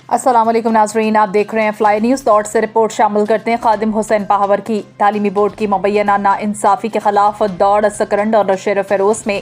अस्सलाम वालेकुम नाज़रीन, आप देख रहे हैं फ्लाई न्यूज़। डॉट से रिपोर्ट शामिल करते हैं खादिम हुसैन पाहावर की। तालीमी बोर्ड की मुबैना नाइंसाफ़ी के खिलाफ दौड़ सकरंड और नशर फरोज में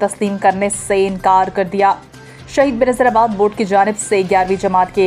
तस्लीम करने से इनकार कर दिया। शहीद बेनज़ीराबाद बोर्ड की जानिब से 11वीं जमात के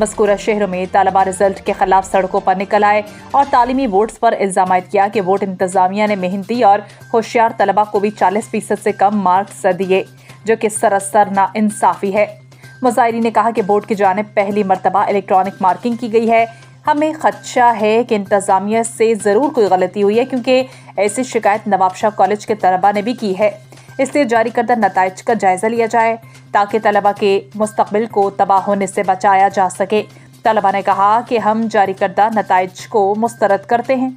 मज़कूरा शहरों में तलबा रिजल्ट के खिलाफ सड़कों पर निकल आए और तालीमी बोर्ड्स पर इल्ज़ाम किया कि बोर्ड इंतज़ामिया ने मेहनती और होशियार तलबा को भी 40% से कम मार्क्स दिए, जो कि सरासर नाइंसाफ़ी है। मुज़ाहिरीन ने कहा कि बोर्ड की जानिब पहली मरतबा इलेक्ट्रॉनिक मार्किंग की गई है। हमें खदशा है कि इंतज़ामिया से ज़रूर कोई गलती हुई है, क्योंकि ऐसी शिकायत नवाबशाह कॉलेज के तलबा ने भी की है। इसलिए जारी करदा नताइज का जायज़ा लिया जाए ताकि तलबा के मुस्तकबिल को तबाह होने से बचाया जा सके। तलबा ने कहा कि हम जारी करदा नताइज को मुस्तरद करते हैं।